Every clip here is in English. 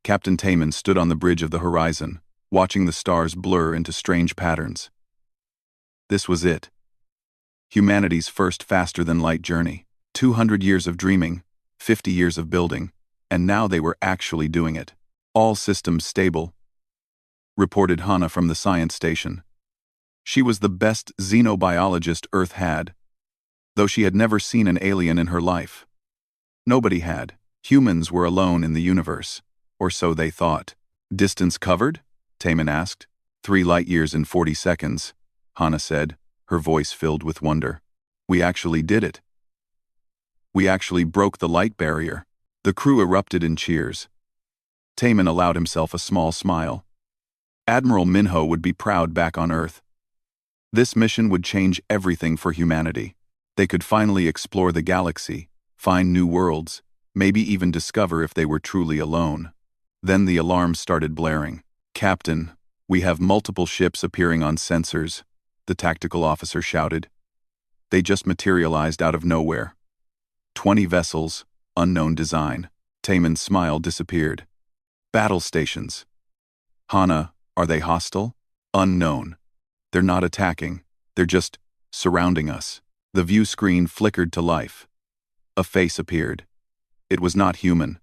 Captain Taman stood on the bridge of the horizon, watching the stars blur into strange patterns. This was it. Humanity's first faster-than-light journey. 200 years of dreaming, 50 years of building, and now they were actually doing it. All systems stable, reported Hana from the science station. She was the best xenobiologist Earth had, though she had never seen an alien in her life. Nobody had. Humans were alone in the universe, or so they thought. Distance covered? Taman asked. 3 light-years in 40 seconds, Hana said, her voice filled with wonder. We actually did it. We actually broke the light barrier. The crew erupted in cheers. Taman allowed himself a small smile. Admiral Minho would be proud back on Earth. This mission would change everything for humanity. They could finally explore the galaxy, find new worlds, maybe even discover if they were truly alone. Then the alarm started blaring. Captain, we have multiple ships appearing on sensors, the tactical officer shouted. They just materialized out of nowhere. 20 vessels, unknown design. Taman's smile disappeared. Battle stations. Hana, are they hostile? Unknown. They're not attacking. They're just surrounding us. The view screen flickered to life. A face appeared. It was not human.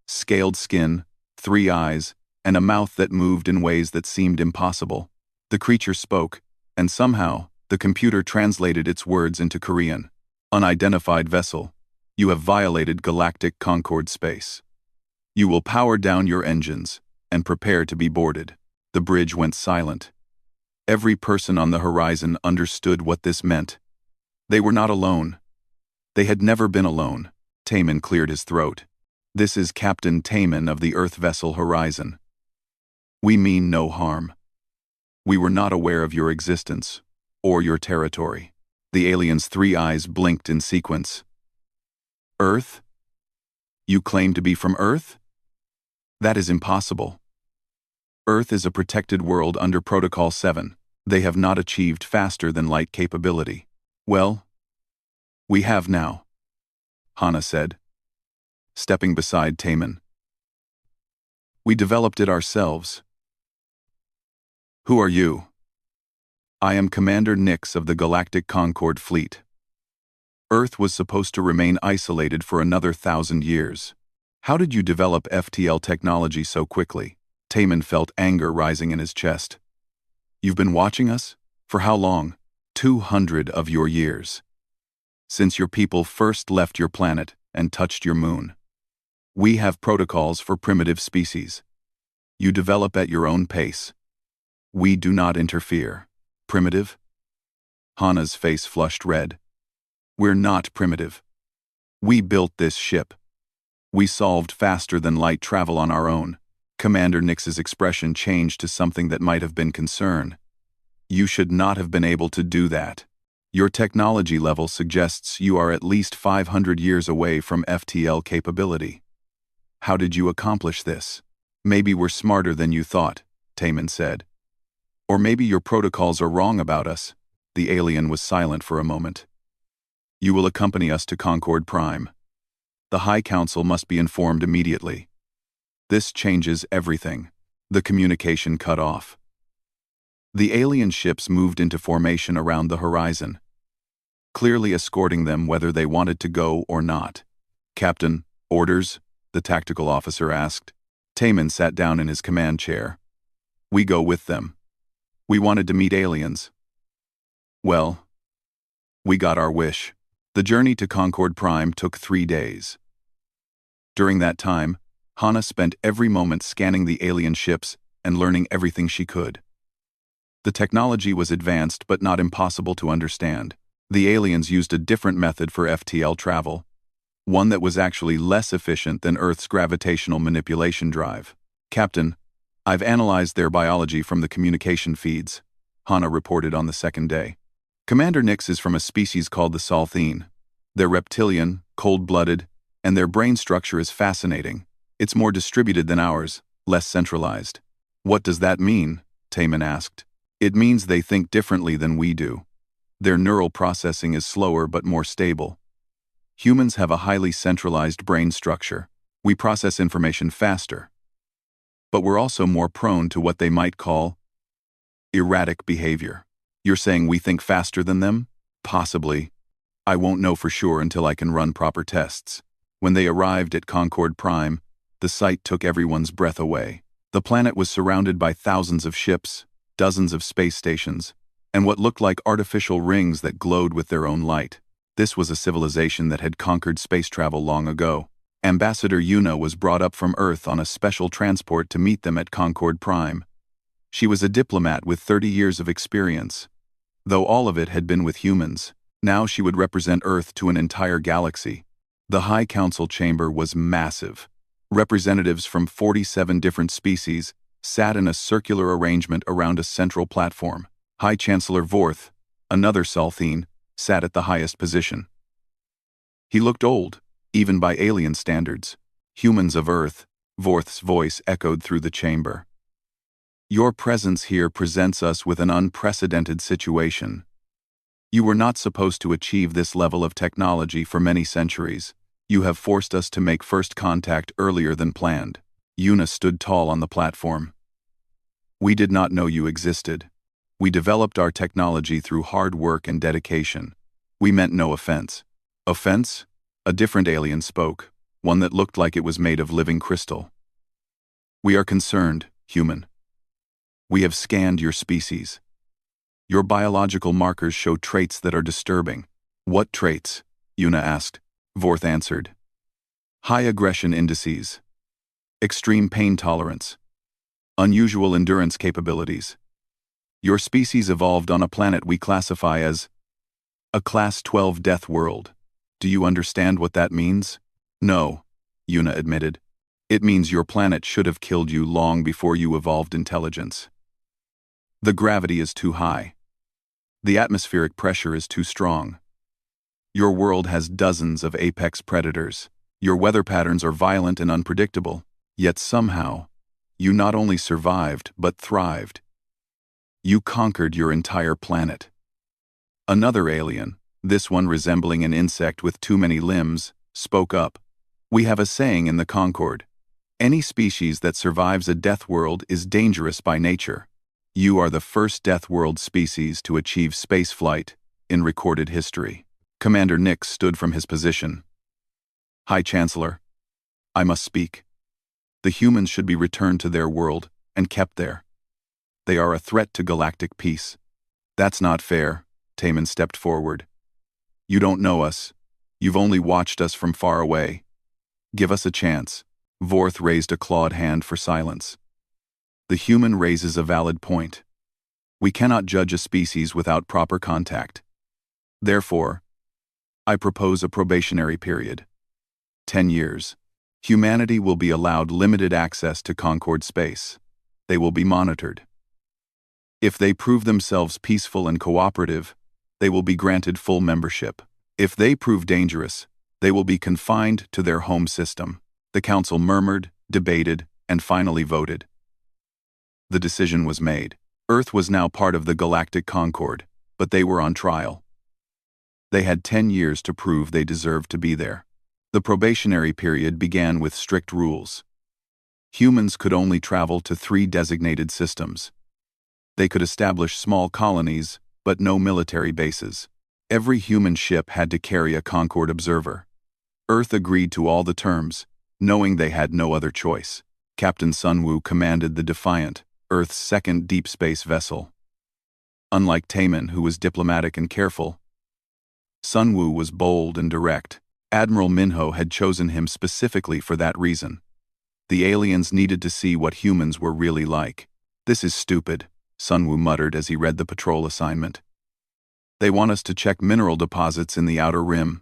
Scaled skin, 3 eyes, and a mouth that moved in ways that seemed impossible. The creature spoke, and somehow, the computer translated its words into Korean. Unidentified vessel. You have violated Galactic Concord space. You will power down your engines and prepare to be boarded. The bridge went silent. Every person on the horizon understood what this meant. They were not alone. They had never been alone. Taman cleared his throat. This is Captain Taman of the Earth vessel Horizon. We mean no harm. We were not aware of your existence or your territory. The alien's 3 eyes blinked in sequence. Earth? You claim to be from Earth? That is impossible. Earth is a protected world under Protocol 7. They have not achieved faster-than-light capability. Well, we have now, Hana said, stepping beside Taman. We developed it ourselves. Who are you? I am Commander Nix of the Galactic Concord Fleet. Earth was supposed to remain isolated for another 1,000 years. How did you develop FTL technology so quickly? Taman felt anger rising in his chest. You've been watching us? For how long? 200 of your years. Since your people first left your planet and touched your moon. We have protocols for primitive species. You develop at your own pace. We do not interfere. Primitive? Hana's face flushed red. We're not primitive. We built this ship. We solved faster-than-light travel on our own. Commander Nix's expression changed to something that might have been concern. You should not have been able to do that. Your technology level suggests you are at least 500 years away from FTL capability. How did you accomplish this? Maybe we're smarter than you thought, Taman said. Or maybe your protocols are wrong about us. The alien was silent for a moment. You will accompany us to Concord Prime. The High Council must be informed immediately. This changes everything. The communication cut off. The alien ships moved into formation around the horizon, clearly escorting them whether they wanted to go or not. Captain, orders? The tactical officer asked. Taman sat down in his command chair. We go with them. We wanted to meet aliens. Well, we got our wish. The journey to Concord Prime took 3 days. During that time, Hana spent every moment scanning the alien ships and learning everything she could. The technology was advanced but not impossible to understand. The aliens used a different method for FTL travel, one that was actually less efficient than Earth's gravitational manipulation drive. Captain, I've analyzed their biology from the communication feeds, Hana reported on the 2nd day. Commander Nix is from a species called the Salthene. They're reptilian, cold-blooded, and their brain structure is fascinating. It's more distributed than ours, less centralized. What does that mean? Taman asked. It means they think differently than we do. Their neural processing is slower but more stable. Humans have a highly centralized brain structure. We process information faster. but we're also more prone to what they might call erratic behavior. You're saying we think faster than them? Possibly. I won't know for sure until I can run proper tests. When they arrived at Concord Prime, the sight took everyone's breath away. The planet was surrounded by thousands of ships, dozens of space stations, and what looked like artificial rings that glowed with their own light. This was a civilization that had conquered space travel long ago. Ambassador Yuna was brought up from Earth on a special transport to meet them at Concord Prime. She was a diplomat with 30 years of experience. Though all of it had been with humans, now she would represent Earth to an entire galaxy. The High Council chamber was massive. Representatives from 47 different species sat in a circular arrangement around a central platform. High Chancellor Vorth, another Salthine, sat at the highest position. He looked old, even by alien standards. Humans of Earth, Vorth's voice echoed through the chamber. Your presence here presents us with an unprecedented situation. You were not supposed to achieve this level of technology for many centuries. You have forced us to make first contact earlier than planned. Yuna stood tall on the platform. We did not know you existed. We developed our technology through hard work and dedication. We meant no offense. Offense? A different alien spoke, one that looked like it was made of living crystal. We are concerned, human. We have scanned your species. Your biological markers show traits that are disturbing. What traits? Yuna asked. Vorth answered. High aggression indices. Extreme pain tolerance. Unusual endurance capabilities. Your species evolved on a planet we classify as a Class 12 death world. Do you understand what that means? No, Yuna admitted. It means your planet should have killed you long before you evolved intelligence. The gravity is too high. The atmospheric pressure is too strong. Your world has dozens of apex predators. Your weather patterns are violent and unpredictable. Yet somehow, you not only survived but thrived. You conquered your entire planet. Another alien, this one resembling an insect with too many limbs, spoke up. We have a saying in the Concord. Any species that survives a death world is dangerous by nature. You are the first death world species to achieve spaceflight in recorded history. Commander Nix stood from his position. High Chancellor, I must speak. The humans should be returned to their world and kept there. They are a threat to galactic peace. That's not fair, Taman stepped forward. You don't know us. You've only watched us from far away. Give us a chance. Vorth raised a clawed hand for silence. The human raises a valid point. We cannot judge a species without proper contact. Therefore, I propose a probationary period. 10 years. Humanity will be allowed limited access to Concord space. They will be monitored. If they prove themselves peaceful and cooperative, they will be granted full membership. If they prove dangerous, they will be confined to their home system. The council murmured, debated, and finally voted. The decision was made. Earth was now part of the Galactic Concord, but they were on trial. They had 10 years to prove they deserved to be there. The probationary period began with strict rules. Humans could only travel to 3 designated systems. They could establish small colonies, but no military bases. Every human ship had to carry a Concord observer. Earth agreed to all the terms, knowing they had no other choice. Captain Sunwoo commanded the Defiant, Earth's second deep space vessel. Unlike Taman, who was diplomatic and careful, Sunwoo was bold and direct. Admiral Minho had chosen him specifically for that reason. The aliens needed to see what humans were really like. This is stupid, Sunwoo muttered as he read the patrol assignment. They want us to check mineral deposits in the outer rim.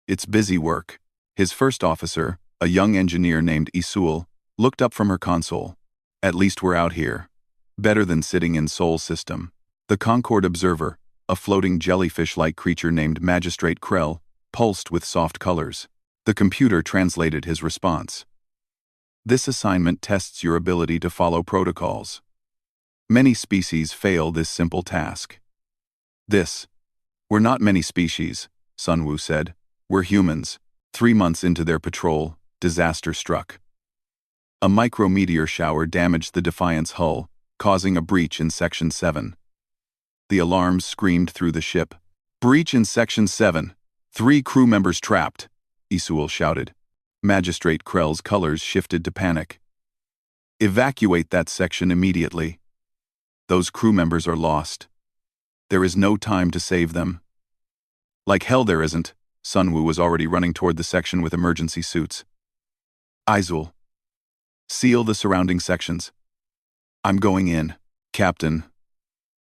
It's busy work. His first officer, a young engineer named Isul, looked up from her console. At least we're out here. Better than sitting in Sol system. The Concord observer, a floating jellyfish-like creature named Magistrate Krell, pulsed with soft colors. The computer translated his response. This assignment tests your ability to follow protocols. Many species fail this simple task. We're not many species, Sunwoo said. We're humans. 3 months into their patrol, disaster struck. A micrometeor shower damaged the Defiant's hull, causing a breach in Section 7. The alarms screamed through the ship. "Breach in Section 7. 3 crew members trapped," Isul shouted. Magistrate Krell's colors shifted to panic. "Evacuate that section immediately. Those crew members are lost. There is no time to save them." "Like hell there isn't." Sunwoo was already running toward the section with emergency suits. "Isul, seal the surrounding sections." "I'm going in, Captain.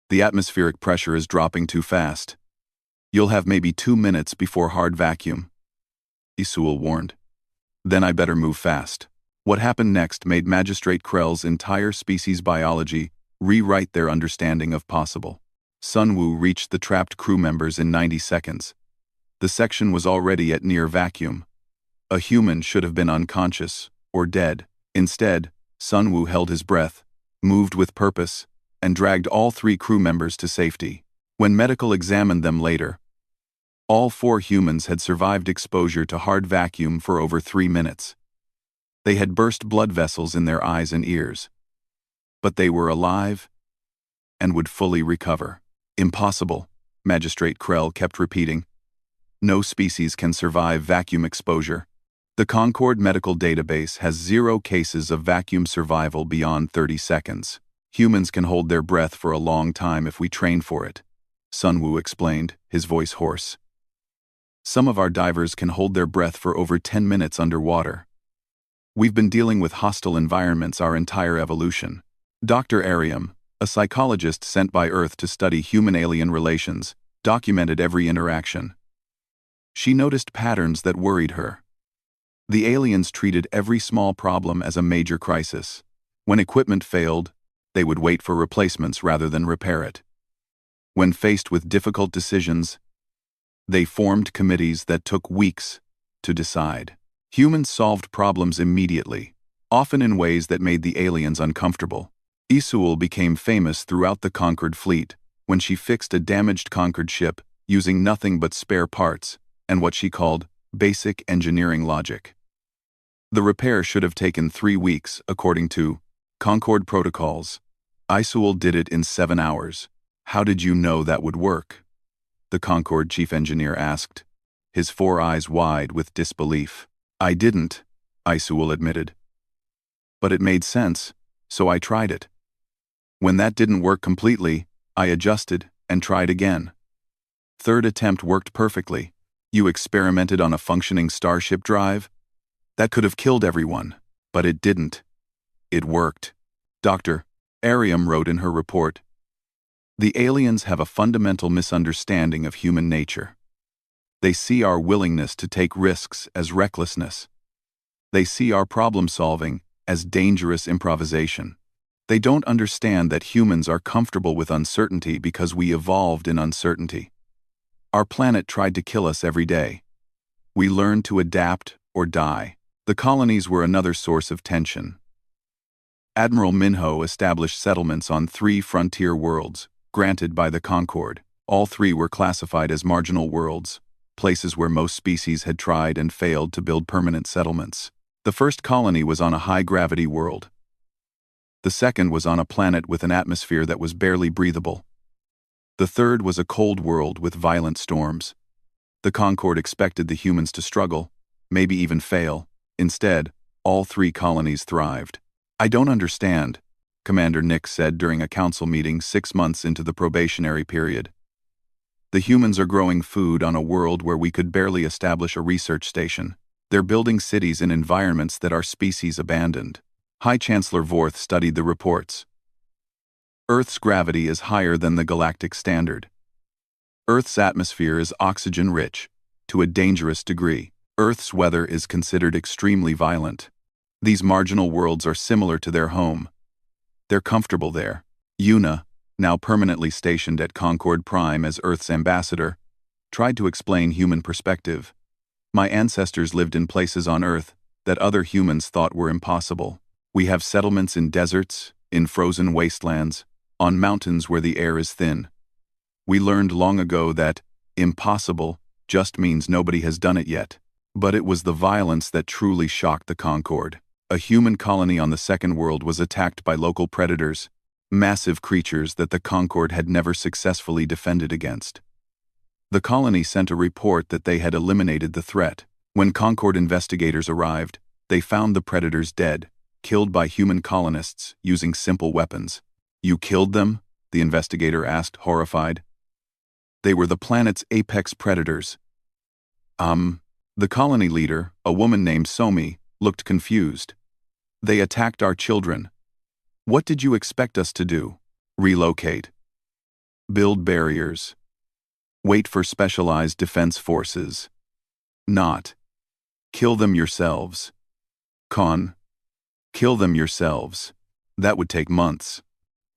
The atmospheric pressure is dropping too fast. You'll have maybe 2 minutes before hard vacuum," Isul warned. "Then I better move fast." What happened next made Magistrate Krell's entire species biology rewrite their understanding of possible. Sunwoo reached the trapped crew members in 90 seconds. The section was already at near vacuum. A human should have been unconscious, or dead. Instead, Sunwoo held his breath, moved with purpose, and dragged all 3 crew members to safety. When medical examined them later, all 4 humans had survived exposure to hard vacuum for over 3 minutes. They had burst blood vessels in their eyes and ears. But they were alive and would fully recover. "Impossible," Magistrate Krell kept repeating. "No species can survive vacuum exposure. The Concord Medical Database has 0 cases of vacuum survival beyond 30 seconds. Humans can hold their breath for a long time if we train for it," Sunwoo explained, his voice hoarse. "Some of our divers can hold their breath for over 10 minutes underwater. We've been dealing with hostile environments our entire evolution." Dr. Ariam, a psychologist sent by Earth to study human-alien relations, documented every interaction. She noticed patterns that worried her. The aliens treated every small problem as a major crisis. When equipment failed, they would wait for replacements rather than repair it. When faced with difficult decisions, they formed committees that took weeks to decide. Humans solved problems immediately, often in ways that made the aliens uncomfortable. Isul became famous throughout the Concord fleet when she fixed a damaged Concord ship using nothing but spare parts and what she called basic engineering logic. The repair should have taken 3 weeks, according to Concord protocols. Isul did it in 7 hours. "How did you know that would work?" the Concord chief engineer asked, his 4 eyes wide with disbelief. "I didn't," Isul admitted. "But it made sense, so I tried it. When that didn't work completely, I adjusted and tried again. 3rd attempt worked perfectly. You experimented on a functioning starship drive? That could have killed everyone, but it didn't. It worked." Dr. Ariam wrote in her report, "The aliens have a fundamental misunderstanding of human nature. They see our willingness to take risks as recklessness. They see our problem-solving as dangerous improvisation. They don't understand that humans are comfortable with uncertainty because we evolved in uncertainty. Our planet tried to kill us every day. We learned to adapt or die." The colonies were another source of tension. Admiral Minho established settlements on 3 frontier worlds, granted by the Concord. All 3 were classified as marginal worlds, places where most species had tried and failed to build permanent settlements. The first colony was on a high-gravity world. The second was on a planet with an atmosphere that was barely breathable. The third was a cold world with violent storms. The Concord expected the humans to struggle, maybe even fail. Instead, all 3 colonies thrived. "I don't understand," Commander Nick said during a council meeting 6 months into the probationary period. "The humans are growing food on a world where we could barely establish a research station. They're building cities in environments that our species abandoned." High Chancellor Vorth studied the reports. "Earth's gravity is higher than the galactic standard. Earth's atmosphere is oxygen-rich, to a dangerous degree. Earth's weather is considered extremely violent. These marginal worlds are similar to their home. They're comfortable there." Yuna, now permanently stationed at Concord Prime as Earth's ambassador, tried to explain human perspective. "My ancestors lived in places on Earth that other humans thought were impossible. We have settlements in deserts, in frozen wastelands, on mountains where the air is thin. We learned long ago that impossible just means nobody has done it yet. But it was the violence that truly shocked the Concord. A human colony on the Second World was attacked by local predators, massive creatures that the Concord had never successfully defended against. The colony sent a report that they had eliminated the threat. When Concord investigators arrived, they found the predators dead, killed by human colonists using simple weapons. "You killed them?" the investigator asked, horrified. "They were the planet's apex predators." The colony leader, a woman named Somi, looked confused. "They attacked our children. What did you expect us to do? Relocate? Build barriers? Wait for specialized defense forces? Not. Kill them yourselves. Kill them yourselves. That would take months.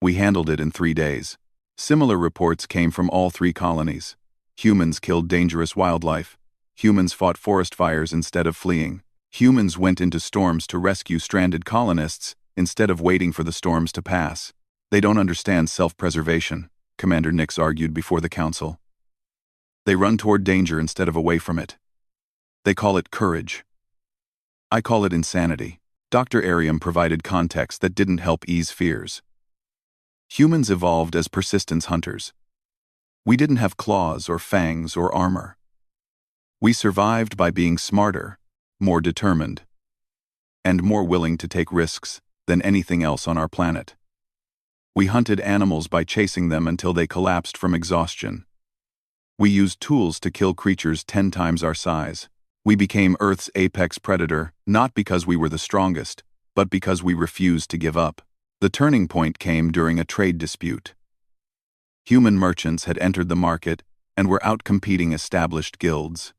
We handled it in 3 days." Similar reports came from all 3 colonies. Humans killed dangerous wildlife. Humans fought forest fires instead of fleeing. Humans went into storms to rescue stranded colonists instead of waiting for the storms to pass. "They don't understand self-preservation," Commander Nix argued before the council. "They run toward danger instead of away from it. They call it courage. I call it insanity." Dr. Ariam provided context that didn't help ease fears. Humans evolved as persistence hunters. We didn't have claws or fangs or armor. We survived by being smarter, more determined, and more willing to take risks than anything else on our planet. We hunted animals by chasing them until they collapsed from exhaustion. We used tools to kill creatures 10 times our size. We became Earth's apex predator, not because we were the strongest, but because we refused to give up. The turning point came during a trade dispute. Human merchants had entered the market and were outcompeting established guilds.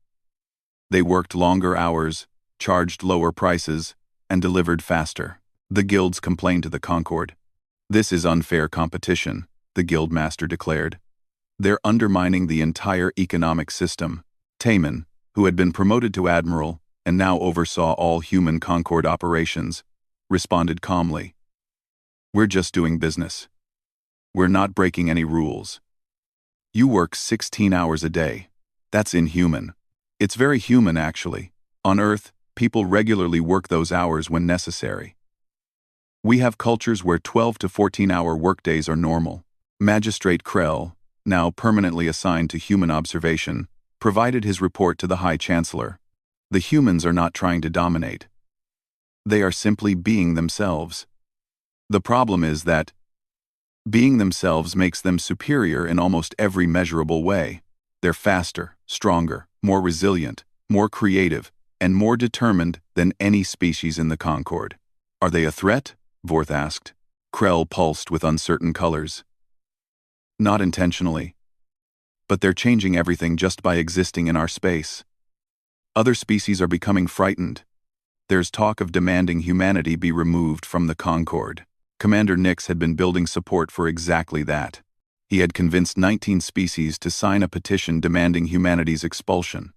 They worked longer hours, charged lower prices, and delivered faster. The guilds complained to the Concord. "This is unfair competition," the guildmaster declared. "They're undermining the entire economic system." Taman, who had been promoted to admiral and now oversaw all human Concord operations, responded calmly. "We're just doing business. We're not breaking any rules. You work 16 hours a day. That's inhuman." "It's very human, actually. On Earth, people regularly work those hours when necessary. We have cultures where 12 to 14-hour workdays are normal." Magistrate Krell, now permanently assigned to human observation, provided his report to the High Chancellor. "The humans are not trying to dominate. They are simply being themselves. The problem is that being themselves makes them superior in almost every measurable way. They're faster, stronger, more resilient, more creative, and more determined than any species in the Concord." "Are they a threat?" Vorth asked. Krell pulsed with uncertain colors. "Not intentionally. But they're changing everything just by existing in our space. Other species are becoming frightened. There's talk of demanding humanity be removed from the Concord." Commander Nix had been building support for exactly that. He had convinced 19 species to sign a petition demanding humanity's expulsion.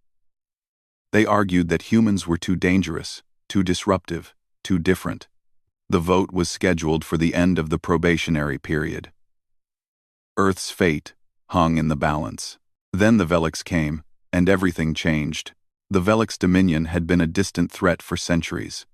They argued that humans were too dangerous, too disruptive, too different. The vote was scheduled for the end of the probationary period. Earth's fate hung in the balance. Then the Velix came, and everything changed. The Velix Dominion had been a distant threat for centuries.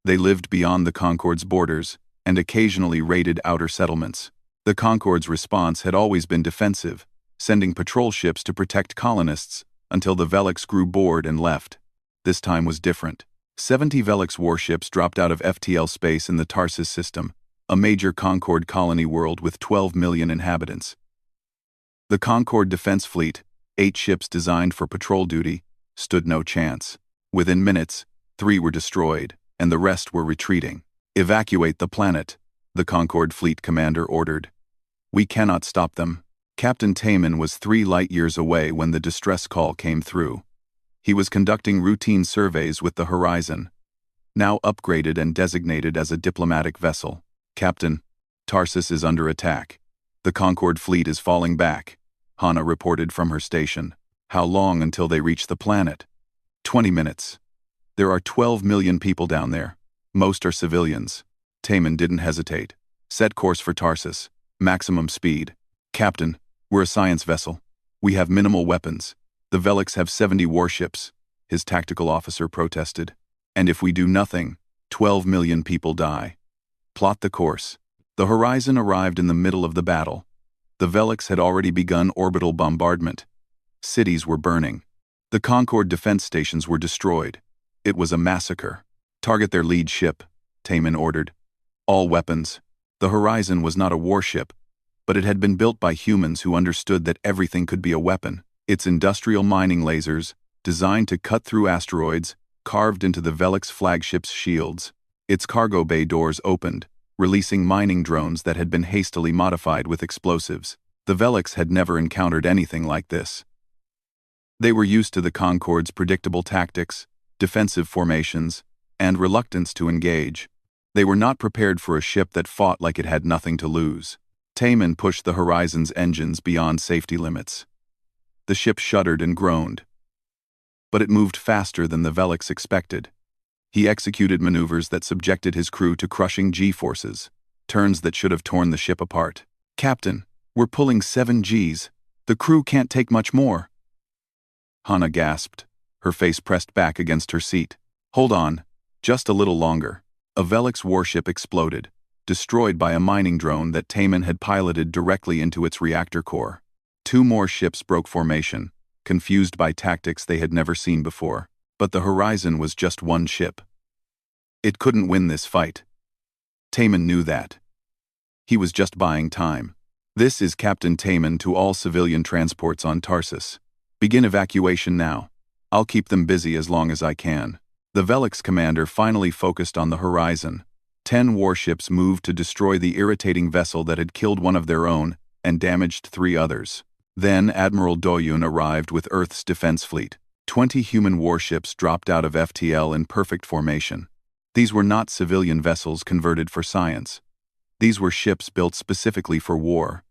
They lived beyond the Concord's borders and occasionally raided outer settlements. The Concord's response had always been defensive, sending patrol ships to protect colonists until the Velix grew bored and left. This time was different. 70 Velix warships dropped out of FTL space in the Tarsus system, a major Concord colony world with 12 million inhabitants. The Concord Defense Fleet, 8 ships designed for patrol duty, stood no chance. Within minutes, 3 were destroyed, and the rest were retreating. "Evacuate the planet," the Concord fleet commander ordered. "We cannot stop them." Captain Taman was 3 light-years away when the distress call came through. He was conducting routine surveys with the Horizon, now upgraded and designated as a diplomatic vessel. "Captain, Tarsus is under attack. The Concord fleet is falling back," Hana reported from her station. "How long until they reach the planet?" 20 minutes. There are 12 million people down there. Most are civilians." Taman didn't hesitate. "Set course for Tarsus. Maximum speed." "Captain, we're a science vessel. We have minimal weapons. The Velix have 70 warships," his tactical officer protested. "And if we do nothing, 12 million people die. Plot the course. The Horizon arrived in the middle of the battle. The Velix had already begun orbital bombardment. Cities were burning. The Concorde defense stations were destroyed. It was a massacre. Target their lead ship, Taman ordered. All weapons. The Horizon was not a warship, but it had been built by humans who understood that everything could be a weapon. Its industrial mining lasers, designed to cut through asteroids, carved into the Velix flagship's shields. Its cargo bay doors opened, releasing mining drones that had been hastily modified with explosives. The Velix had never encountered anything like this. They were used to the Concorde's predictable tactics, defensive formations, and reluctance to engage. They were not prepared for a ship that fought like it had nothing to lose. Taman pushed the Horizon's engines beyond safety limits. The ship shuddered and groaned. But it moved faster than the Velix expected. He executed maneuvers that subjected his crew to crushing G-forces, turns that should have torn the ship apart. "Captain, we're pulling 7 Gs. The crew can't take much more." Hannah gasped, her face pressed back against her seat. "Hold on, just a little longer." A Velix warship exploded, destroyed by a mining drone that Taman had piloted directly into its reactor core. 2 more ships broke formation, confused by tactics they had never seen before. But the Horizon was just 1 ship. It couldn't win this fight. Taman knew that. He was just buying time. "This is Captain Taman to all civilian transports on Tarsus. Begin evacuation now. I'll keep them busy as long as I can." The Velix commander finally focused on the Horizon. 10 warships moved to destroy the irritating vessel that had killed one of their own and damaged 3 others. Then Admiral Doyun arrived with Earth's defense fleet. 20 human warships dropped out of FTL in perfect formation. These were not civilian vessels converted for science. These were ships built specifically for war,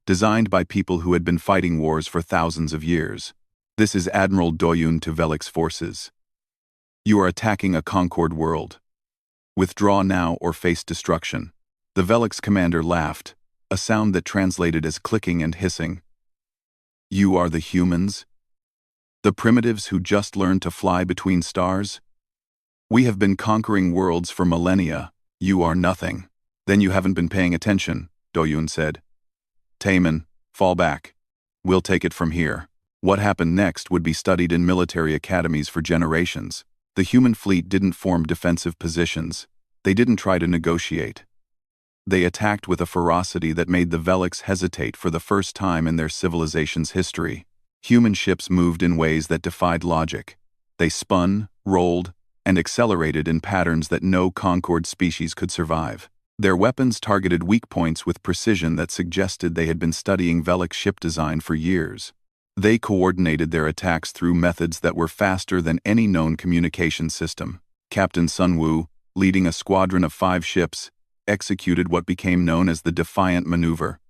designed by people who had been fighting wars for thousands of years. "This is Admiral Doyun to Velix forces. You are attacking a Concorde world. Withdraw now or face destruction." The Velix commander laughed, a sound that translated as clicking and hissing. "You are the humans? The primitives who just learned to fly between stars? We have been conquering worlds for millennia. You are nothing." "Then you haven't been paying attention," Doyun said. "Taman, fall back. We'll take it from here." What happened next would be studied in military academies for generations. The human fleet didn't form defensive positions. They didn't try to negotiate. They attacked with a ferocity that made the Velix hesitate for the first time in their civilization's history. Human ships moved in ways that defied logic. They spun, rolled, and accelerated in patterns that no Concorde species could survive. Their weapons targeted weak points with precision that suggested they had been studying Velix ship design for years. They coordinated their attacks through methods that were faster than any known communication system. Captain Sunwoo, leading a squadron of 5 ships, executed what became known as the Defiant Maneuver.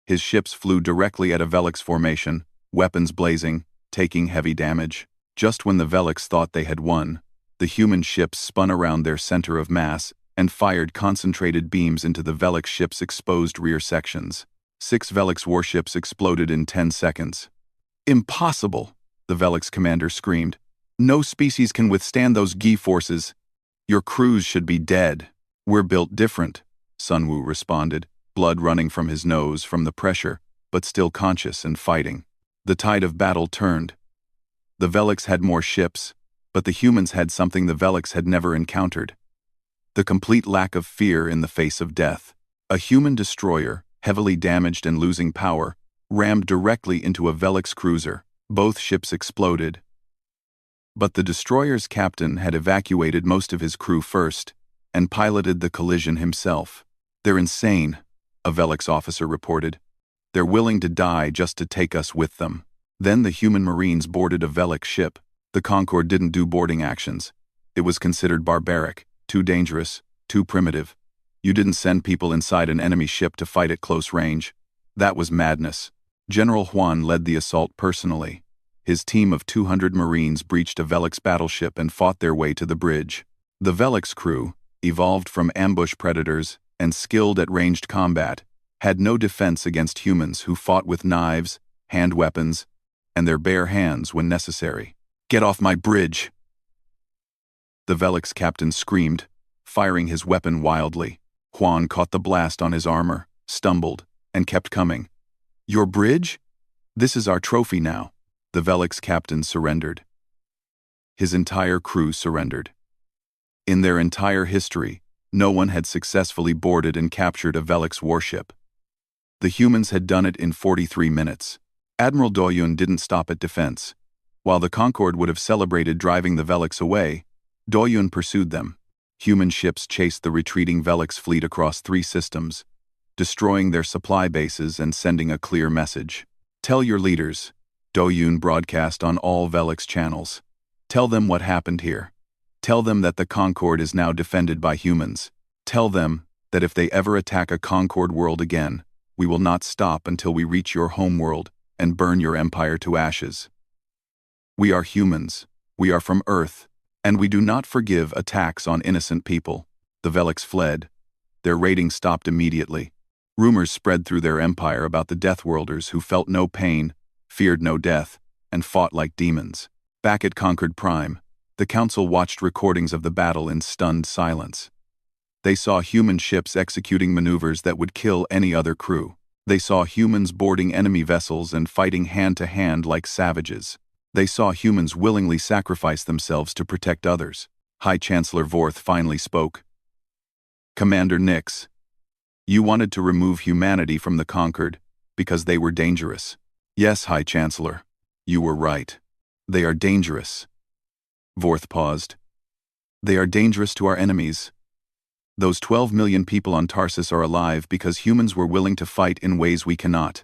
His ships flew directly at a Velix formation, weapons blazing, taking heavy damage. Just when the Velix thought they had won, the human ships spun around their center of mass and fired concentrated beams into the Velix ship's exposed rear sections. 6 Velix warships exploded in 10 seconds. "Impossible!" the Velix commander screamed. "No species can withstand those Gi forces. Your crews should be dead." "We're built different," Sunwoo responded, blood running from his nose from the pressure, but still conscious and fighting. The tide of battle turned. The Velix had more ships, but the humans had something the Velix had never encountered: the complete lack of fear in the face of death. A human destroyer, heavily damaged and losing power, rammed directly into a Velix cruiser. Both ships exploded. But the destroyer's captain had evacuated most of his crew first and piloted the collision himself. "They're insane," a Velix officer reported. "They're willing to die just to take us with them." Then the human Marines boarded a Velix ship. The Concorde didn't do boarding actions. It was considered barbaric, too dangerous, too primitive. You didn't send people inside an enemy ship to fight at close range. That was madness. General Huan led the assault personally. His team of 200 Marines breached a Velix battleship and fought their way to the bridge. The Velix crew, evolved from ambush predators and skilled at ranged combat, had no defense against humans who fought with knives, hand weapons, and their bare hands when necessary. "Get off my bridge!" The Velix captain screamed, firing his weapon wildly. Juan caught the blast on his armor, stumbled, and kept coming. "Your bridge? This is our trophy now." The Velik's captain surrendered. His entire crew surrendered. In their entire history, no one had successfully boarded and captured a Velik's warship. The humans had done it in 43 minutes. Admiral Doyun didn't stop at defense. While the Concorde would have celebrated driving the Velik's away, Doyun pursued them. Human ships chased the retreating Velik's fleet across 3 systems, destroying their supply bases and sending a clear message. "Tell your leaders," Doyun broadcast on all Velik's channels. "Tell them what happened here. Tell them that the Concorde is now defended by humans. Tell them that if they ever attack a Concorde world again, we will not stop until we reach your homeworld and burn your empire to ashes. We are humans, we are from Earth, and we do not forgive attacks on innocent people." The Velik's fled. Their raiding stopped immediately. Rumors spread through their empire about the Deathworlders who felt no pain, feared no death, and fought like demons. Back at Concord Prime, the Council watched recordings of the battle in stunned silence. They saw human ships executing maneuvers that would kill any other crew. They saw humans boarding enemy vessels and fighting hand-to-hand like savages. They saw humans willingly sacrifice themselves to protect others. High Chancellor Vorth finally spoke. "Commander Nix, you wanted to remove humanity from the Concord because they were dangerous." "Yes, High Chancellor, you were right. They are dangerous." Vorth paused. "They are dangerous to our enemies. Those 12 million people on Tarsus are alive because humans were willing to fight in ways we cannot.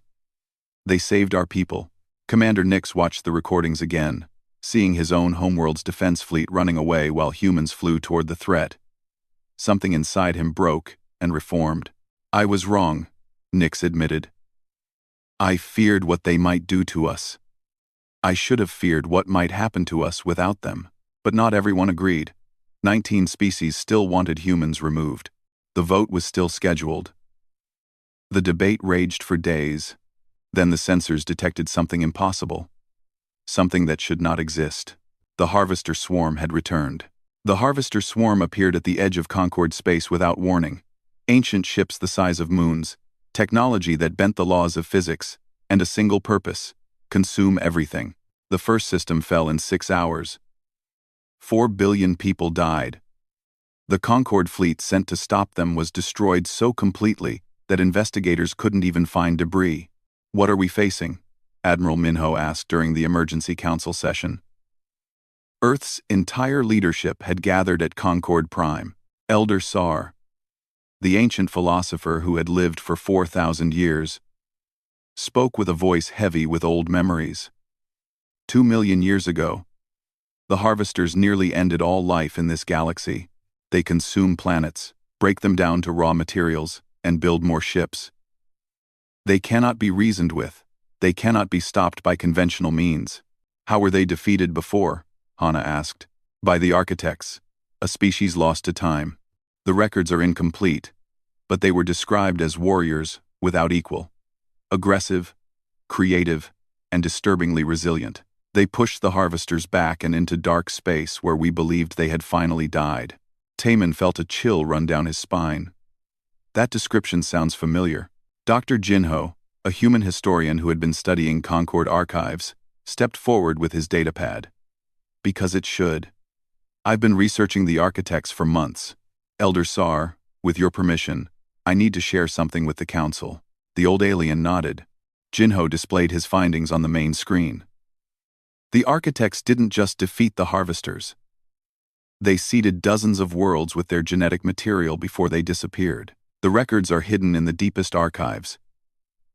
They saved our people." Commander Nix watched the recordings again, seeing his own homeworld's defense fleet running away while humans flew toward the threat. Something inside him broke and reformed. "I was wrong," Nix admitted. "I feared what they might do to us. I should have feared what might happen to us without them." But not everyone agreed. 19 species still wanted humans removed. The vote was still scheduled. The debate raged for days. Then the sensors detected something impossible. Something that should not exist. The Harvester Swarm had returned. The Harvester Swarm appeared at the edge of Concorde space without warning. Ancient ships the size of moons, technology that bent the laws of physics, and a single purpose: consume everything. The first system fell in 6 hours. 4 billion people died. The Concorde fleet sent to stop them was destroyed so completely that investigators couldn't even find debris. "What are we facing?" Admiral Minho asked during the emergency council session. Earth's entire leadership had gathered at Concorde Prime. Elder Sar, the ancient philosopher who had lived for 4,000 years, spoke with a voice heavy with old memories. 2 million years ago, the Harvesters nearly ended all life in this galaxy. They consume planets, break them down to raw materials, and build more ships. They cannot be reasoned with. They cannot be stopped by conventional means. "How were they defeated before?" Hana asked. "By the architects, a species lost to time. The records are incomplete, but they were described as warriors without equal. Aggressive, creative, and disturbingly resilient. They pushed the Harvesters back and into dark space where we believed they had finally died." Taman felt a chill run down his spine. That description sounds familiar. Dr. Jinho, a human historian who had been studying Concorde archives, stepped forward with his datapad. "Because it should. I've been researching the architects for months. Elder Sar, with your permission, I need to share something with the council." The old alien nodded. Jinho displayed his findings on the main screen. The architects didn't just defeat the Harvesters. They seeded dozens of worlds with their genetic material before they disappeared. The records are hidden in the deepest archives.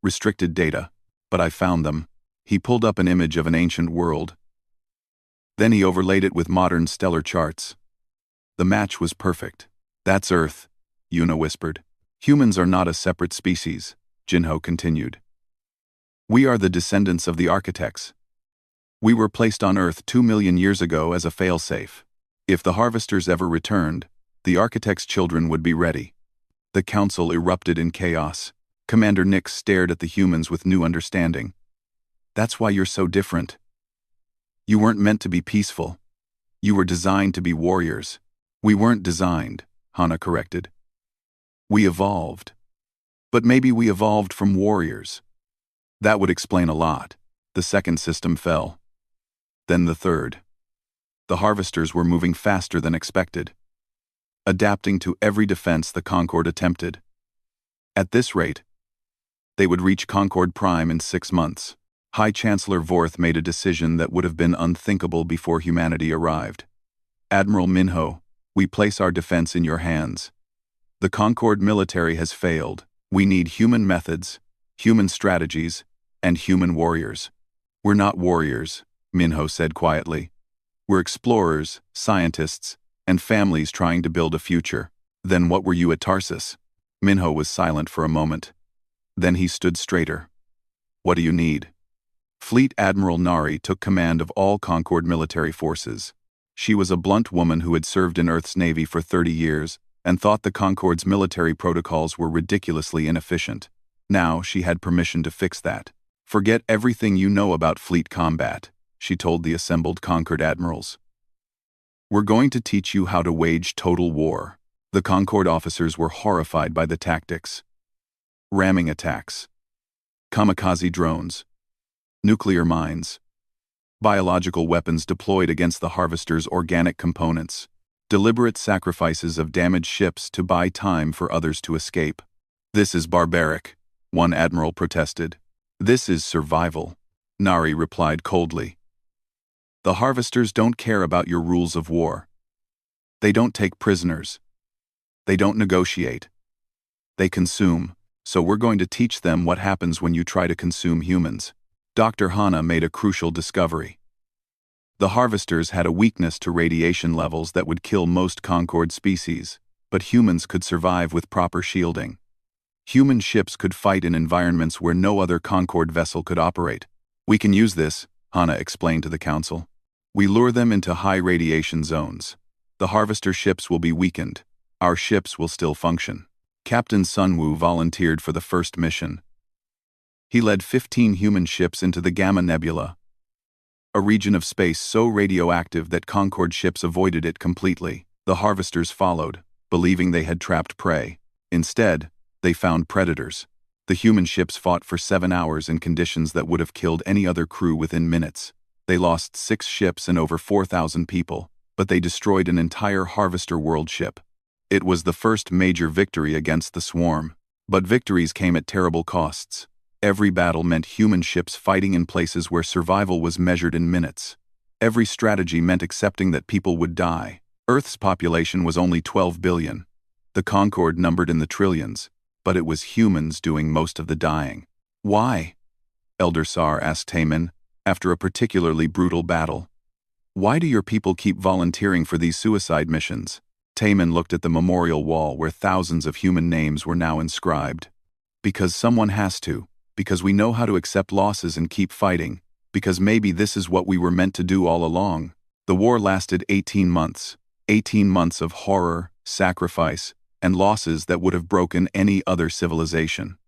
Restricted data, but I found them. He pulled up an image of an ancient world. Then he overlaid it with modern stellar charts. The match was perfect. "That's Earth," Yuna whispered. "Humans are not a separate species," Jinho continued. "We are the descendants of the architects. We were placed on Earth 2 million years ago as a failsafe. If the Harvesters ever returned, the architects' children would be ready." The council erupted in chaos. Commander Nix stared at the humans with new understanding. "That's why you're so different. You weren't meant to be peaceful. You were designed to be warriors." "We weren't designed," Hana corrected. We evolved. But maybe we evolved from warriors. That would explain a lot. The second system fell. Then the third. The harvesters were moving faster than expected, adapting to every defense the Concord attempted. At this rate, they would reach Concord Prime in 6 months. High Chancellor Vorth made a decision that would have been unthinkable before humanity arrived. Admiral Minho, we place our defense in your hands. The Concord military has failed. We need human methods, human strategies, and human warriors. We're not warriors, Minho said quietly. We're explorers, scientists, and families trying to build a future. Then what were you at Tarsus? Minho was silent for a moment. Then he stood straighter. What do you need? Fleet Admiral Nari took command of all Concord military forces. She was a blunt woman who had served in Earth's Navy for 30 years and thought the Concord's military protocols were ridiculously inefficient. Now she had permission to fix that. Forget everything you know about fleet combat, she told the assembled Concord admirals. We're going to teach you how to wage total war. The Concord officers were horrified by the tactics. Ramming attacks. Kamikaze drones. Nuclear mines. Biological weapons deployed against the harvesters' organic components. Deliberate sacrifices of damaged ships to buy time for others to escape. This is barbaric, one admiral protested. This is survival, Nari replied coldly. The harvesters don't care about your rules of war. They don't take prisoners. They don't negotiate. They consume, so we're going to teach them what happens when you try to consume humans. Dr. Hana made a crucial discovery. The harvesters had a weakness to radiation levels that would kill most Concord species, but humans could survive with proper shielding. Human ships could fight in environments where no other Concord vessel could operate. We can use this, Hana explained to the council. We lure them into high radiation zones. The harvester ships will be weakened. Our ships will still function. Captain Sunwoo volunteered for the first mission. He led 15 human ships into the Gamma Nebula, a region of space so radioactive that Concord ships avoided it completely. The harvesters followed, believing they had trapped prey. Instead, they found predators. The human ships fought for 7 hours in conditions that would have killed any other crew within minutes. They lost 6 ships and over 4,000 people, but they destroyed an entire harvester world ship. It was the first major victory against the swarm. But victories came at terrible costs. Every battle meant human ships fighting in places where survival was measured in minutes. Every strategy meant accepting that people would die. Earth's population was only 12 billion. The Concord numbered in the trillions, but it was humans doing most of the dying. Why? Elder Sar asked Taemin, after a particularly brutal battle. Why do your people keep volunteering for these suicide missions? Taemin looked at the memorial wall where thousands of human names were now inscribed. Because someone has to. Because we know how to accept losses and keep fighting. Because maybe this is what we were meant to do all along. The war lasted 18 months. 18 months of horror, sacrifice, and losses that would have broken any other civilization.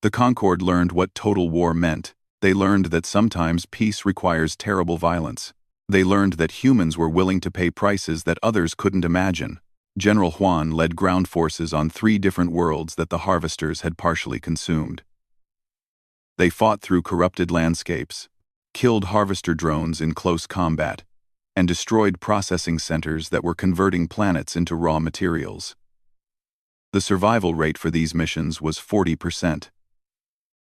The Concord learned what total war meant. They learned that sometimes peace requires terrible violence. They learned that humans were willing to pay prices that others couldn't imagine. General Huan led ground forces on 3 different worlds that the harvesters had partially consumed. They fought through corrupted landscapes, killed harvester drones in close combat, and destroyed processing centers that were converting planets into raw materials. The survival rate for these missions was 40%.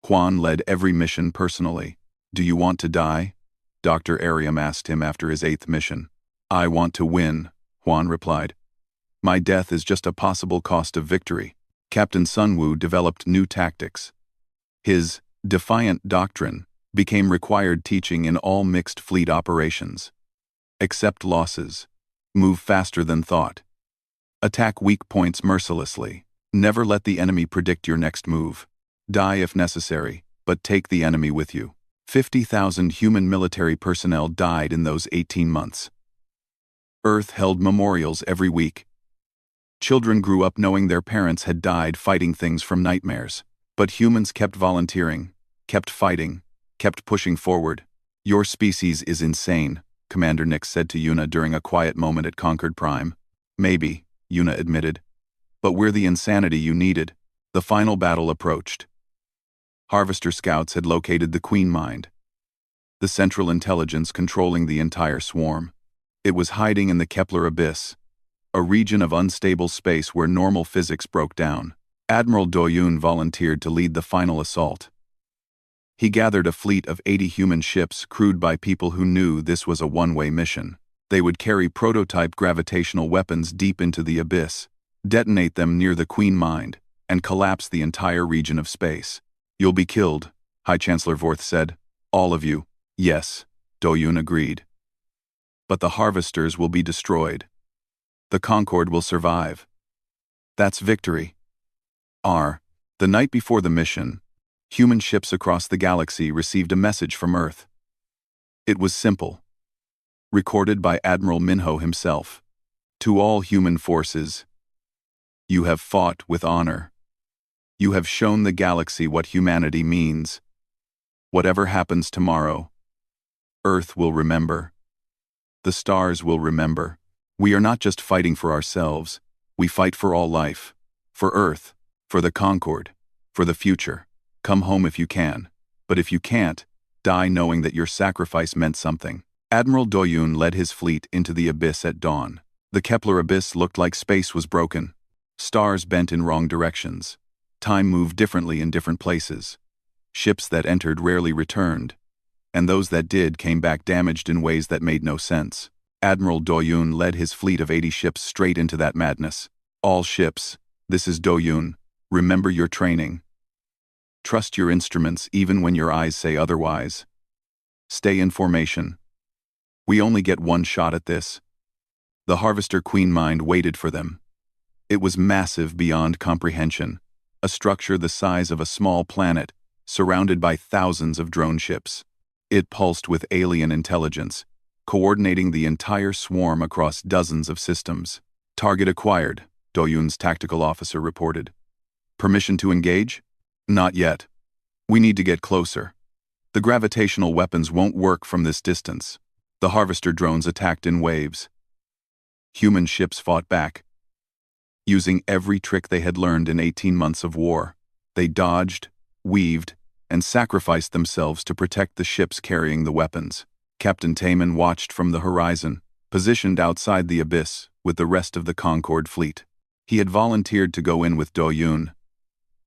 Huan led every mission personally. Do you want to die? Dr. Ariam asked him after his 8th mission. I want to win, Huan replied. My death is just a possible cost of victory. Captain Sunwoo developed new tactics. His defiant doctrine became required teaching in all mixed fleet operations. Accept losses. Move faster than thought. Attack weak points mercilessly. Never let the enemy predict your next move. Die if necessary, but take the enemy with you. 50,000 human military personnel died in those 18 months. Earth held memorials every week. Children grew up knowing their parents had died fighting things from nightmares. But humans kept volunteering, kept fighting, kept pushing forward. Your species is insane, Commander Nix said to Yuna during a quiet moment at Concord Prime. Maybe, Yuna admitted. But we're the insanity you needed. The final battle approached. Harvester scouts had located the Queen Mind, the central intelligence controlling the entire swarm. It was hiding in the Kepler Abyss, a region of unstable space where normal physics broke down. Admiral Doyun volunteered to lead the final assault. He gathered a fleet of 80 human ships crewed by people who knew this was a one-way mission. They would carry prototype gravitational weapons deep into the abyss, detonate them near the Queen Mind, and collapse the entire region of space. You'll be killed, High Chancellor Vorth said. All of you. Yes, Doyun agreed. But the harvesters will be destroyed. The Concorde will survive. That's victory. The night before the mission, human ships across the galaxy received a message from Earth. It was simple. Recorded by Admiral Minho himself. To all human forces, you have fought with honor. You have shown the galaxy what humanity means. Whatever happens tomorrow, Earth will remember. The stars will remember. We are not just fighting for ourselves, we fight for all life. For Earth, for the Concorde, for the future. Come home if you can. But if you can't, die knowing that your sacrifice meant something. Admiral Doyun led his fleet into the abyss at dawn. The Kepler Abyss looked like space was broken. Stars bent in wrong directions. Time moved differently in different places. Ships that entered rarely returned, and those that did came back damaged in ways that made no sense. Admiral Doyun led his fleet of 80 ships straight into that madness. All ships, this is Doyun. Remember your training. Trust your instruments even when your eyes say otherwise. Stay in formation. We only get one shot at this. The Harvester Queen Mind waited for them. It was massive beyond comprehension, a structure the size of a small planet, surrounded by thousands of drone ships. It pulsed with alien intelligence, coordinating the entire swarm across dozens of systems. Target acquired, Doyun's tactical officer reported. Permission to engage? Not yet. We need to get closer. The gravitational weapons won't work from this distance. The harvester drones attacked in waves. Human ships fought back, using every trick they had learned in 18 months of war. They dodged, weaved, and sacrificed themselves to protect the ships carrying the weapons. Captain Taman watched from the horizon, positioned outside the abyss with the rest of the Concorde fleet. He had volunteered to go in with Doyun,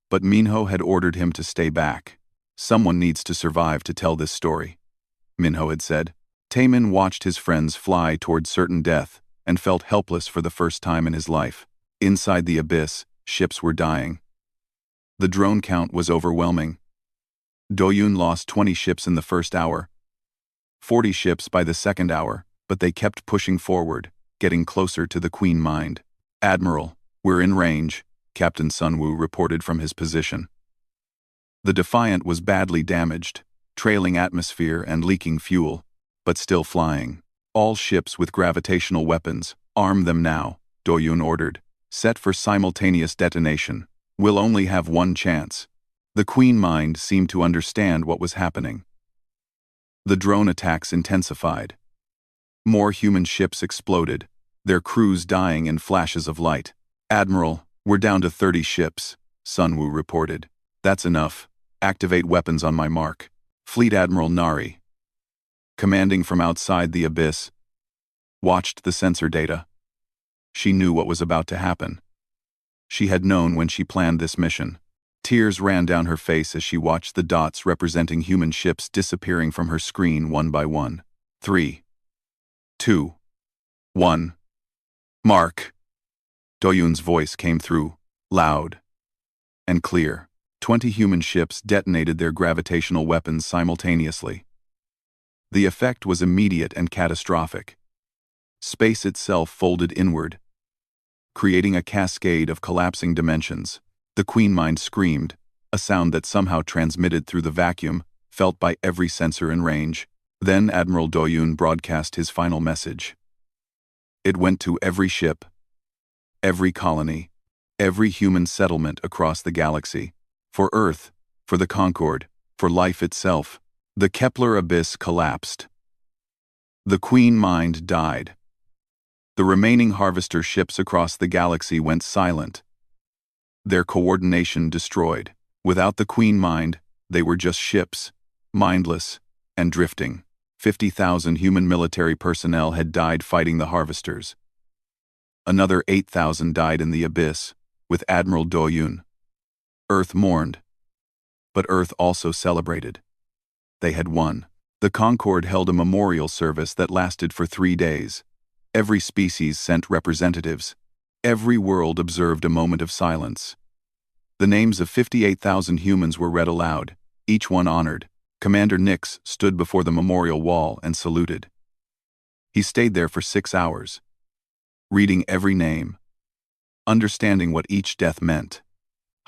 but Minho had ordered him to stay back. Someone needs to survive to tell this story, Minho had said. Taman watched his friends fly toward certain death and felt helpless for the first time in his life. Inside the abyss, ships were dying. The drone count was overwhelming. Doyun lost 20 ships in the first hour, 40 ships by the second hour, but they kept pushing forward, getting closer to the Queen Mind. Admiral, we're in range, Captain Sunwoo reported from his position. The Defiant was badly damaged, trailing atmosphere and leaking fuel, but still flying. All ships with gravitational weapons, arm them now, Doyun ordered. Set for simultaneous detonation. We'll only have one chance. The Queen Mind seemed to understand what was happening. The drone attacks intensified. More human ships exploded, their crews dying in flashes of light. Admiral, we're down to 30 ships, Sunwoo reported. That's enough. Activate weapons on my mark. Fleet Admiral Nari, commanding from outside the abyss, watched the sensor data. She knew what was about to happen. She had known when she planned this mission. Tears ran down her face as she watched the dots representing human ships disappearing from her screen one by one. 3, 2, 1. Mark! Doyun's voice came through, loud and clear. 20 human ships detonated their gravitational weapons simultaneously. The effect was immediate and catastrophic. Space itself folded inward, creating a cascade of collapsing dimensions. The Queen Mind screamed, a sound that somehow transmitted through the vacuum, felt by every sensor in range. Then Admiral Doyun broadcast his final message. It went to every ship, every colony, every human settlement across the galaxy. For Earth, for the Concorde, for life itself. The Kepler Abyss collapsed. The Queen Mind died. The remaining harvester ships across the galaxy went silent, their coordination destroyed. Without the Queen Mind, they were just ships, mindless and drifting. 50,000 human military personnel had died fighting the harvesters. Another 8,000 died in the abyss, with Admiral Doyun. Earth mourned, but Earth also celebrated. They had won. The Concord held a memorial service that lasted for 3 days. Every species sent representatives. Every world observed a moment of silence. The names of 58,000 humans were read aloud, each one honored. Commander Nix stood before the memorial wall and saluted. He stayed there for 6 hours, reading every name, understanding what each death meant.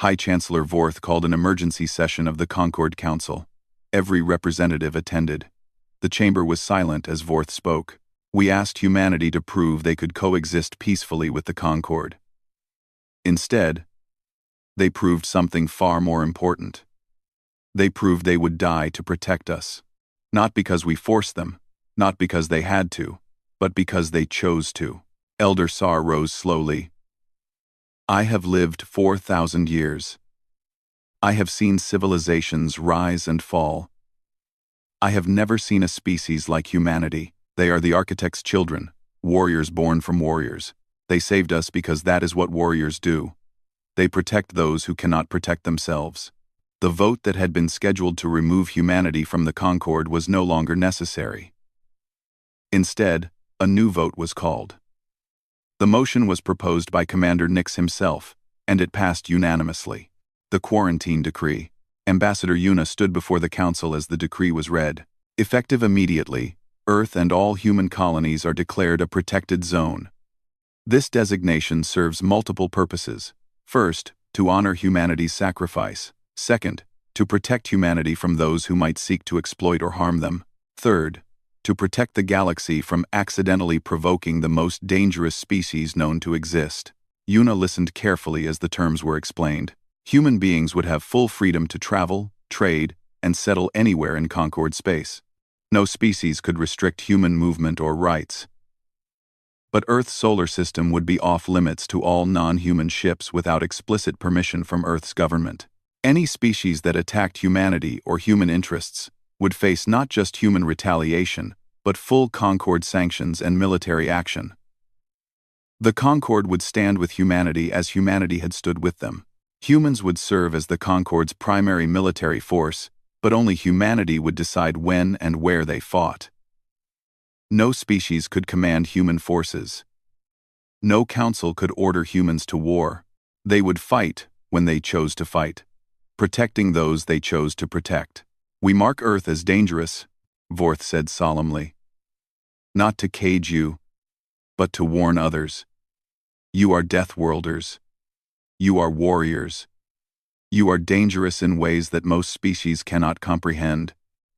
High Chancellor Vorth called an emergency session of the Concord Council. Every representative attended. The chamber was silent as Vorth spoke. We asked humanity to prove they could coexist peacefully with the Concord. Instead, they proved something far more important. They proved they would die to protect us. Not because we forced them, not because they had to, but because they chose to. Elder Sar rose slowly. I have lived 4,000 years. I have seen civilizations rise and fall. I have never seen a species like humanity. They are the architect's children, warriors born from warriors. They saved us because that is what warriors do. They protect those who cannot protect themselves. The vote that had been scheduled to remove humanity from the Concord was no longer necessary. Instead, a new vote was called. The motion was proposed by Commander Nix himself, and it passed unanimously. The Quarantine Decree. Ambassador Yuna stood before the council as the decree was read. Effective immediately, Earth and all human colonies are declared a protected zone. This designation serves multiple purposes. First, to honor humanity's sacrifice. Second, to protect humanity from those who might seek to exploit or harm them. Third, to protect the galaxy from accidentally provoking the most dangerous species known to exist. Yuna listened carefully as the terms were explained. Human beings would have full freedom to travel, trade, and settle anywhere in Concord space. No species could restrict human movement or rights. But Earth's solar system would be off-limits to all non-human ships without explicit permission from Earth's government. Any species that attacked humanity or human interests would face not just human retaliation, but full Concord sanctions and military action. The Concord would stand with humanity as humanity had stood with them. Humans would serve as the Concord's primary military force, but only humanity would decide when and where they fought. No species could command human forces. No council could order humans to war. They would fight when they chose to fight, protecting those they chose to protect. We mark Earth as dangerous, Vorth said solemnly. Not to cage you, but to warn others. You are Deathworlders. You are warriors. You are dangerous in ways that most species cannot comprehend.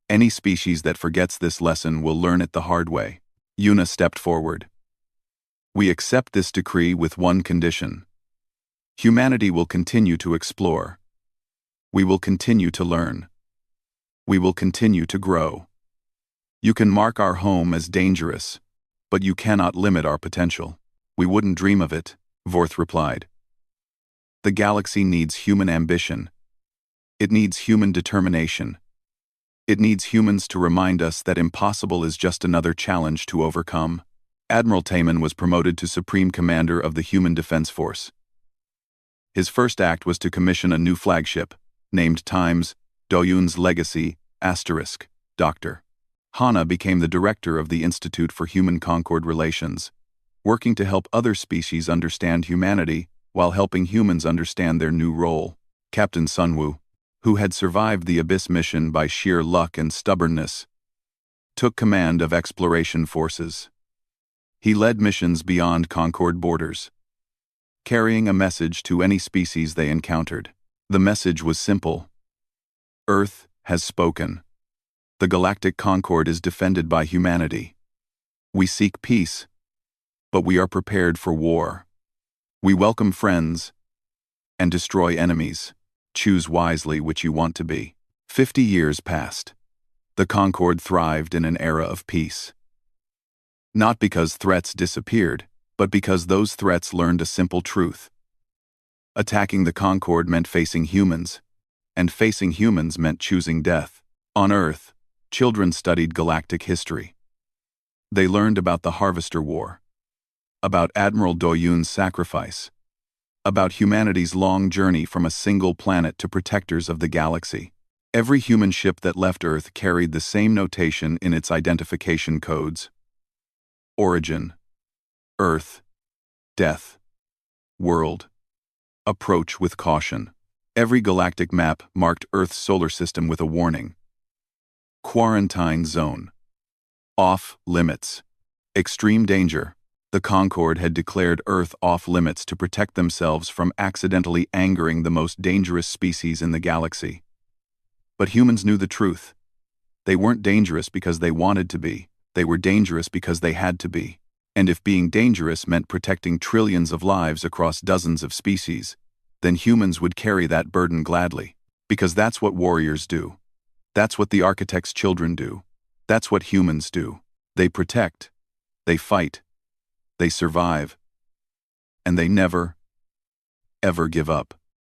Any species that forgets this lesson will learn it the hard way. Yuna stepped forward. We accept this decree with one condition. Humanity will continue to explore. We will continue to learn. We will continue to grow. You can mark our home as dangerous, but you cannot limit our potential. We wouldn't dream of it, Vorth replied. The galaxy needs human ambition. It needs human determination. It needs humans to remind us that impossible is just another challenge to overcome. Admiral Taman was promoted to Supreme Commander of the Human Defense Force. His first act was to commission a new flagship, named Times, Doyun's Legacy, *, Dr. Hana became the director of the Institute for Human-Concord Relations, working to help other species understand humanity while helping humans understand their new role. Captain Sunwoo, who had survived the Abyss mission by sheer luck and stubbornness, took command of exploration forces. He led missions beyond Concord borders, carrying a message to any species they encountered. The message was simple. Earth has spoken. The Galactic Concord is defended by humanity. We seek peace, but we are prepared for war. We welcome friends and destroy enemies. Choose wisely which you want to be. 50 years passed. The Concord thrived in an era of peace. Not because threats disappeared, but because those threats learned a simple truth. Attacking the Concord meant facing humans, and facing humans meant choosing death. On Earth, children studied galactic history. They learned about the Harvester War, about Admiral Doyun's sacrifice, about humanity's long journey from a single planet to protectors of the galaxy. Every human ship that left Earth carried the same notation in its identification codes: origin, Earth, death, world, approach with caution. Every galactic map marked Earth's solar system with a warning: quarantine zone, off limits, extreme danger. The Concord had declared Earth off limits to protect themselves from accidentally angering the most dangerous species in the galaxy. But humans knew the truth. They weren't dangerous because they wanted to be. They were dangerous because they had to be. And if being dangerous meant protecting trillions of lives across dozens of species, then humans would carry that burden gladly. Because that's what warriors do. That's what the architect's children do. That's what humans do. They protect. They fight. They survive. And they never, ever give up.